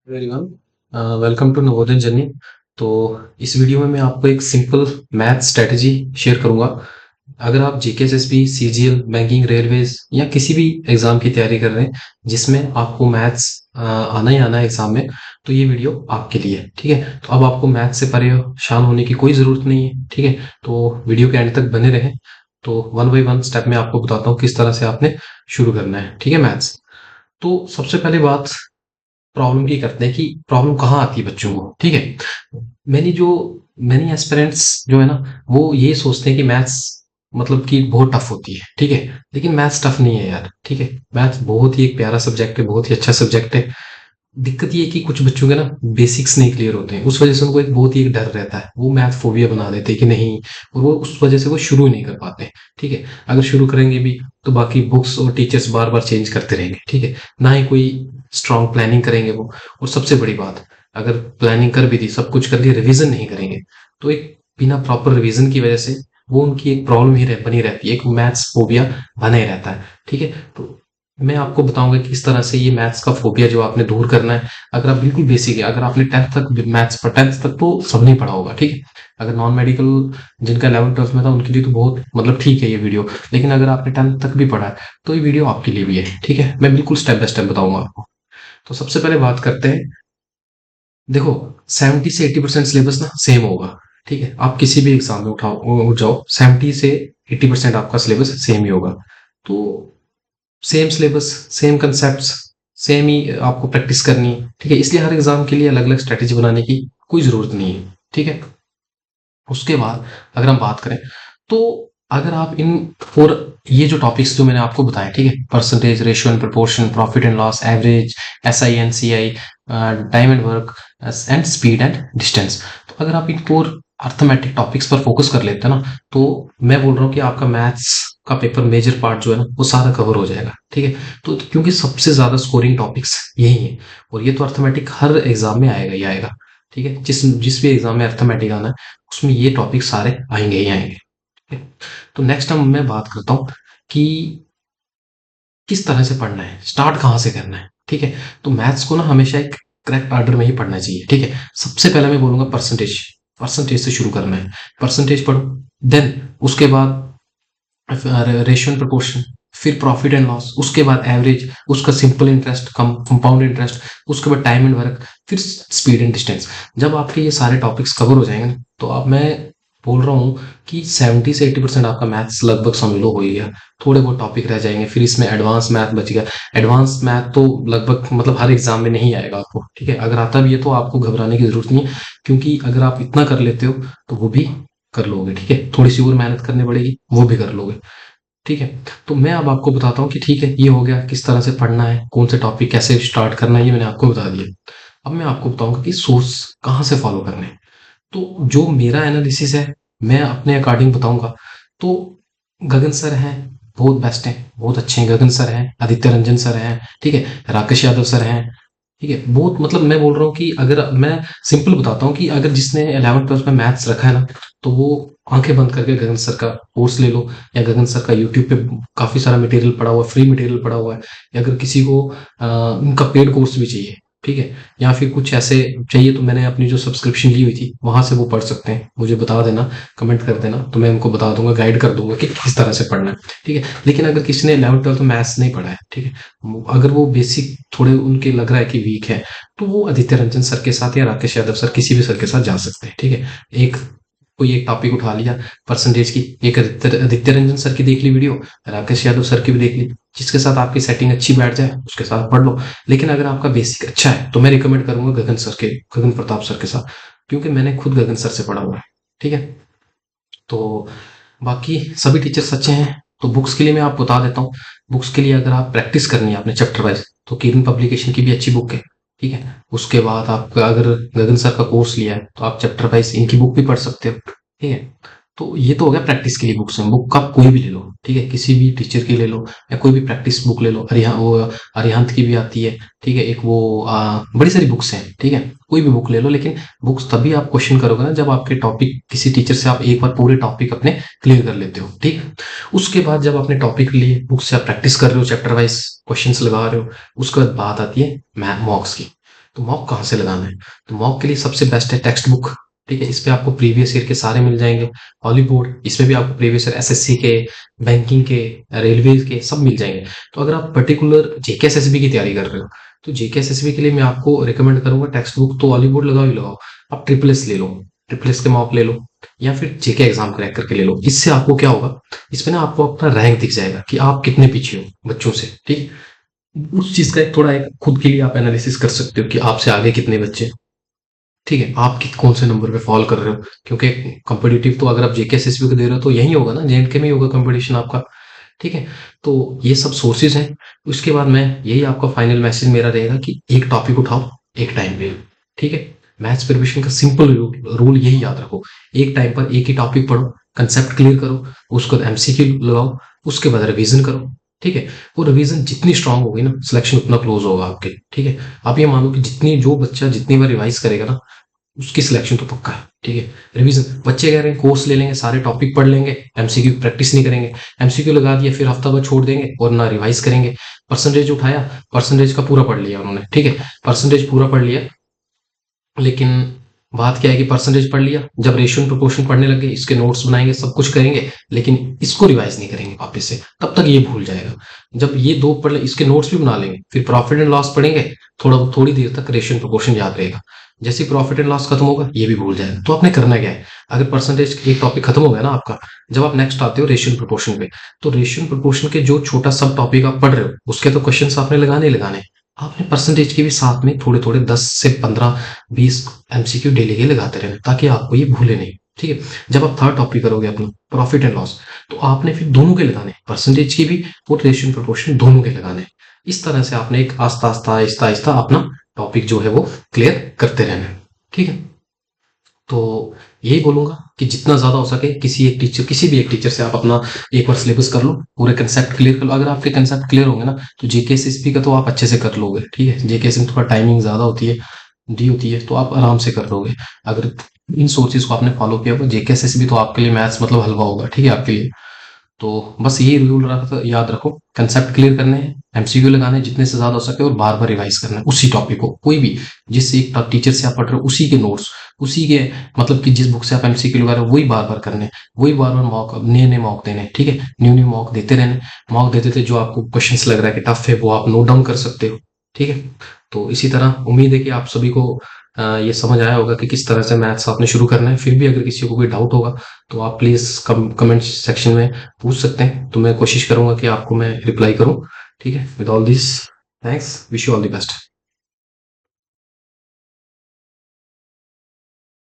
Everyone, welcome to Navodaya journey. तो इस video में मैं आपको एक सिंपल मैथ स्ट्रेटजी शेयर करूंगा। अगर आप GK SSB CGL banking railways या किसी भी एग्जाम की तैयारी कर रहे हैं जिसमें आपको मैथ्स आना ही आना है एग्जाम में, तो ये वीडियो आपके लिए है। ठीक है, तो अब आपको मैथ से परेशान होने की कोई ज़रूरत नहीं है। ठीक है, तो वीडियो के एंड तक बने रहें। तो वन बाई वन स्टेप में आपको बताता हूँ किस तरह से आपने शुरू करना है। ठीक है, मैथ्स। तो सबसे पहले बात प्रॉब्लम की करते हैं कि प्रॉब्लम कहाँ आती है बच्चों को। ठीक है, मैनी एस्पिरेंट्स जो है ना, वो ये सोचते हैं कि मैथ्स मतलब कि बहुत टफ होती है। ठीक है, लेकिन मैथ्स टफ नहीं है यार। ठीक है, मैथ्स बहुत ही एक प्यारा सब्जेक्ट है, बहुत ही अच्छा सब्जेक्ट है। दिक्कत ये है कि कुछ बच्चों के ना बेसिक्स नहीं क्लियर होते हैं, उस वजह से उनको एक बहुत ही एक डर रहता है, वो मैथ फोबिया बना देते हैं कि नहीं, और वो उस वजह से वो शुरू नहीं कर पाते। ठीक है, अगर शुरू करेंगे भी तो बाकी बुक्स और टीचर्स बार बार चेंज करते रहेंगे। ठीक है, ना ही कोई स्ट्रांग प्लानिंग करेंगे वो। और सबसे बड़ी बात, अगर प्लानिंग कर भी दी, सब कुछ कर लिया, रिवीजन नहीं करेंगे, तो एक बिना प्रॉपर रिवीजन की वजह से वो उनकी एक प्रॉब्लम ही बनी रहती है, एक मैथ्स फोबिया बना ही रहता है। ठीक है, तो मैं आपको बताऊंगा कि किस तरह से ये मैथ्स का फोबिया जो आपने दूर करना है। अगर आप बिल्कुल बेसिक है, अगर आपने टेंथ तक मैथ्स पर, टेंथ तक तो सब नहीं पढ़ा होगा। ठीक है, अगर नॉन मेडिकल जिनका 11th 12th में था उनके लिए तो बहुत मतलब ठीक है ये वीडियो, लेकिन अगर आपने टेंथ तक भी पढ़ा है तो ये वीडियो आपके लिए भी है। ठीक है, मैं बिल्कुल स्टेप बाय स्टेप बताऊंगा आपको। तो सबसे पहले बात करते हैं। देखो, 70 से 80% सिलेबस ना सेम होगा। ठीक है, आप किसी भी एग्जाम में उठ जाओ, 70 से 80% आपका सिलेबस सेम ही होगा। तो same syllabus, same concept, same ही आपको प्रैक्टिस करनी है। ठीक है, इसलिए हर एग्जाम के लिए अलग अलग स्ट्रेटेजी बनाने की कोई जरूरत नहीं है। ठीक है, उसके बाद अगर हम बात करें तो अगर आप इन फोर, ये जो टॉपिक्स जो मैंने आपको बताए, ठीक है, percentage, ratio and proportion, profit and loss, average, SI and CI, time and work and speed and distance, तो अगर आप इन फोर अर्थमेटिक टॉपिक्स पर फोकस कर लेते हैं ना, तो मैं बोल रहा हूँ कि आपका मैथ्स का पेपर मेजर पार्ट जो है ना वो सारा कवर हो जाएगा। ठीक है, तो क्योंकि सबसे ज्यादा स्कोरिंग टॉपिक्स यही है, और ये तो अर्थमेटिक हर एग्जाम में आएगा ही आएगा। ठीक है, जिस जिस भी एग्जाम में अर्थमेटिक आना है उसमें ये टॉपिक सारे आएंगे ही आएंगे। ठीक है? तो नेक्स्ट टाइम मैं बात करता हूँ कि किस तरह से पढ़ना है, स्टार्ट कहाँ से करना है। ठीक है, तो मैथ्स को ना हमेशा एक करेक्ट ऑर्डर में ही पढ़ना चाहिए। ठीक है, सबसे पहले मैं बोलूंगा परसेंटेज, परसेंटेज से शुरू करना है। परसेंटेज पढ़ो, देन उसके बाद रेशियो एंड प्रोपोर्शन, फिर प्रॉफिट एंड लॉस, उसके बाद एवरेज, उसका सिंपल इंटरेस्ट, कंपाउंड इंटरेस्ट, उसके बाद टाइम एंड वर्क, फिर स्पीड एंड डिस्टेंस। जब आपके ये सारे टॉपिक्स कवर हो जाएंगे ना, तो अब मैं बोल रहा हूँ कि 70 से 80% आपका मैथ्स लगभग समझ लो हो ही गया। थोड़े बहुत टॉपिक रह जाएंगे, फिर इसमें एडवांस मैथ बच गया। एडवांस मैथ तो लगभग मतलब हर एग्जाम में नहीं आएगा आपको। ठीक है, अगर आता भी है तो आपको घबराने की जरूरत नहीं है, क्योंकि अगर आप इतना कर लेते हो तो वो भी कर लोगे। ठीक है, थोड़ी सी और मेहनत करनी पड़ेगी, वो भी कर लोगे। ठीक है, तो मैं अब आपको बताता हूँ कि ठीक है, ये हो गया किस तरह से पढ़ना है, कौन से टॉपिक कैसे स्टार्ट करना है, ये मैंने आपको बता दिया। अब मैं आपको बताऊंगा कि सोर्स कहाँ से फॉलो करने हैं। तो जो मेरा एनालिसिस है, मैं अपने अकॉर्डिंग बताऊंगा। तो गगन सर हैं, बहुत बेस्ट हैं, बहुत अच्छे हैं। गगन सर हैं, आदित्य रंजन सर हैं, ठीक है, राकेश यादव सर हैं। ठीक है, बहुत मतलब मैं बोल रहा हूँ कि अगर मैं सिंपल बताता हूँ कि अगर जिसने 11th 12th में मैथ्स रखा है ना, तो वो आंखें बंद करके गगन सर का कोर्स ले लो, या गगन सर का यूट्यूब पे काफी सारा मटेरियल पड़ा हुआ है, फ्री मटेरियल पड़ा हुआ है। या अगर किसी को उनका पेड कोर्स भी चाहिए, ठीक है, या फिर कुछ ऐसे चाहिए, तो मैंने अपनी जो सब्सक्रिप्शन ली हुई थी वहां से वो पढ़ सकते हैं। मुझे बता देना, कमेंट कर देना, तो मैं उनको बता दूंगा, गाइड कर दूंगा कि किस तरह से पढ़ना है। ठीक है, लेकिन अगर किसी ने 11th 12th में मैथ्स नहीं पढ़ा है, ठीक है, अगर वो बेसिक थोड़े उनके लग रहा है कि वीक है, तो वो आदित्य रंजन सर के साथ या राकेश यादव सर, किसी भी सर के साथ जा सकते हैं। ठीक है, एक कोई एक टॉपिक उठा लिया परसेंटेज की, एक आदित्य रंजन सर की देख ली वीडियो, राकेश यादव सर की भी देख ली, जिसके साथ आपकी सेटिंग अच्छी बैठ जाए उसके साथ पढ़ लो। लेकिन अगर आपका बेसिक अच्छा है तो मैं रिकमेंड करूंगा गगन प्रताप सर के साथ, क्योंकि मैंने खुद गगन सर से पढ़ा हुआ है। ठीक है, तो बाकी सभी टीचर्स अच्छे हैं। तो बुक्स के लिए मैं आपको बता देता हूँ। बुक्स के लिए अगर आप प्रैक्टिस करनी है आपने चैप्टर वाइज, तो किरण पब्लिकेशन की भी अच्छी बुक है। ठीक है, उसके बाद आप अगर गगन सर का कोर्स लिया है तो आप चैप्टर वाइज इनकी बुक भी पढ़ सकते हो। ठीक है, तो ये तो हो गया प्रैक्टिस के लिए बुक्स हैं। बुक आप कोई भी ले लो, ठीक है, किसी भी टीचर की ले लो, या कोई भी प्रैक्टिस बुक ले लो। अरिहंत की भी आती है। ठीक है, एक वो बड़ी सारी बुक्स हैं। ठीक है, कोई भी बुक ले लो, लेकिन बुक्स तभी आप क्वेश्चन करोगे ना जब आपके टॉपिक किसी टीचर से आप एक बार पूरे टॉपिक अपने क्लियर कर लेते हो। ठीक, उसके बाद जब आपने टॉपिक लिए, बुक से आप प्रैक्टिस कर रहे हो, चैप्टर वाइज क्वेश्चंस लगा रहे हो, उसके बाद बात आती है मॉक्स की। तो मॉक कहाँ से लगाना है? तो मॉक के लिए सबसे बेस्ट है टेक्स्ट बुक। ठीक है, इस पे आपको प्रीवियस ईयर के सारे मिल जाएंगे। हॉलीवुड, इसमें भी आपको प्रीवियस ईयर एसएससी के, बैंकिंग के, रेलवे के सब मिल जाएंगे। तो अगर आप पर्टिकुलर जेके एसएसबी की तैयारी कर रहे हो, तो जेके एसएसबी के लिए मैं आपको रिकमेंड करूंगा टेक्स्ट बुक तो हॉलीवुड लगाओ ही लगाओ। आप ट्रिपल एस ले लो, ट्रिपल एस के मॉक ले लो, या फिर जेके एग्जाम क्रैक करके ले लो। इससे आपको क्या होगा, इसमें ना आपको अपना रैंक दिख जाएगा कि आप कितने पीछे हो बच्चों से। ठीक, उस चीज का एक थोड़ा एक खुद के लिए आप एनालिसिस कर सकते हो कि आपसे आगे कितने बच्चे। ठीक है, आप कौन से नंबर पे फॉल कर रहे हो, क्योंकि कंपटीटिव तो अगर आप जेके एसएसबी को दे रहे हो तो यही होगा ना, जेएनके में ही होगा कंपटीशन आपका। ठीक है, तो ये सब सोर्सेज हैं। उसके बाद मैं यही आपका फाइनल मैसेज मेरा रहेगा कि एक टॉपिक उठाओ एक टाइम पे। ठीक है, मैथ्स प्रिपरेशन का सिंपल रूल यही याद रखो, एक टाइम पर एक ही टॉपिक पढ़ो, कंसेप्ट क्लियर करो, उसके बाद एमसीक्यू लगाओ, उसके बाद रिवीजन करो। ठीक है, वो रिवीजन जितनी स्ट्रांग होगी ना, सिलेक्शन उतना क्लोज होगा आपके। ठीक है, आप ये मानो कि जितनी जो बच्चा जितनी बार रिवाइज करेगा ना, उसकी सिलेक्शन तो पक्का है। ठीक है, रिवीजन बच्चे कह रहे हैं कोर्स ले लेंगे, सारे टॉपिक पढ़ लेंगे, एमसीक्यू प्रैक्टिस नहीं करेंगे, एमसीक्यू लगा दिया फिर हफ्ता भर छोड़ देंगे और ना रिवाइज करेंगे। परसेंटेज उठाया, परसेंटेज का पूरा पढ़ लिया उन्होंने। ठीक है, परसेंटेज पूरा पढ़ लिया, लेकिन बात क्या है कि परसेंटेज पढ़ लिया, जब रेशियो प्रोपोर्शन पढ़ने लगे, इसके नोट्स बनाएंगे, सब कुछ करेंगे, लेकिन इसको रिवाइज नहीं करेंगे वापस से, तब तक ये भूल जाएगा। जब ये दो पढ़ ले, इसके नोट्स भी बना लेंगे, फिर प्रॉफिट एंड लॉस पढ़ेंगे, थोड़ी देर तक रेशियो प्रोपोर्शन याद रहेगा। जैसे प्रॉफिट एंड लॉस खत्म होगा, ये भी भूल जाएगा। तो आपने करना क्या है, अगर परसेंटेज एक टॉपिक खत्म हो गया ना आपका, जब आप नेक्स्ट आते हो रेशियो प्रोपोर्शन पे, तो रेशियो प्रोपोर्शन के जो छोटा सब टॉपिक आप पढ़ रहे हो, उसके तो क्वेश्चन आपने लगाने ही लगाने। आपने परसेंटेज के भी साथ में थोड़े थोड़े 10 से 15 20 एमसीक्यू डेली के लगाते रहना, ताकि आपको ये भूले नहीं। ठीक है, जब आप थर्ड टॉपिक करोगे अपना प्रॉफिट एंड लॉस, तो आपने फिर दोनों के लगाने, परसेंटेज की भी और रेशियो प्रोपोर्शन दोनों के लगाने। इस तरह से आपने एक आस्ता आस्ता आहिस्ता आहिस्ता अपना टॉपिक जो है वो क्लियर करते रहना है। ठीक है, तो यही बोलूंगा कि जितना ज्यादा हो सके किसी एक टीचर, किसी भी एक टीचर से आप अपना एक बार सिलेबस कर लो, पूरे कंसेप्ट क्लियर कर लो। अगर आपके कंसेप्ट क्लियर होंगे ना, तो जेकेएसएसपी का तो आप अच्छे से कर लोगे। ठीक है, जेकेएस में थोड़ा टाइमिंग ज्यादा होती है, डी होती है, तो आप आराम से कर लोगे। अगर इन सोर्सेज को आपने फॉलो किया तो जेकेएसएसबी तो आपके लिए मैथ्स मतलब हलवा होगा। ठीक है, आपके लिए तो बस यही रूल याद रखो, कंसेप्ट क्लियर करने हैं, एमसीक्यू लगाने हैं जितने से ज्यादा हो सके, और बार बार रिवाइज करना है उसी टॉपिक को। कोई भी जिस एक टीचर से आप पढ़ रहे हो उसी के नोट्स, उसी के मतलब कि जिस बुक से आप एमसीक्यू लगा रहे हो वही बार बार करने, वही बार बार मॉक, नए नए मॉक देने। ठीक है, न्यू न्यू मॉक देते रहने। मॉक देते थे, जो आपको क्वेश्चन लग रहा है कि टफ है, वो आप नोट डाउन कर सकते हो। ठीक है, तो इसी तरह उम्मीद है कि आप सभी को ये समझ आया होगा कि किस तरह से मैथ्स आपने शुरू करना है। फिर भी अगर किसी को कोई डाउट होगा तो आप प्लीज कमेंट सेक्शन में पूछ सकते हैं, तो मैं कोशिश करूंगा कि आपको मैं रिप्लाई करूं। ठीक है, with all this, thanks, wish you all the best.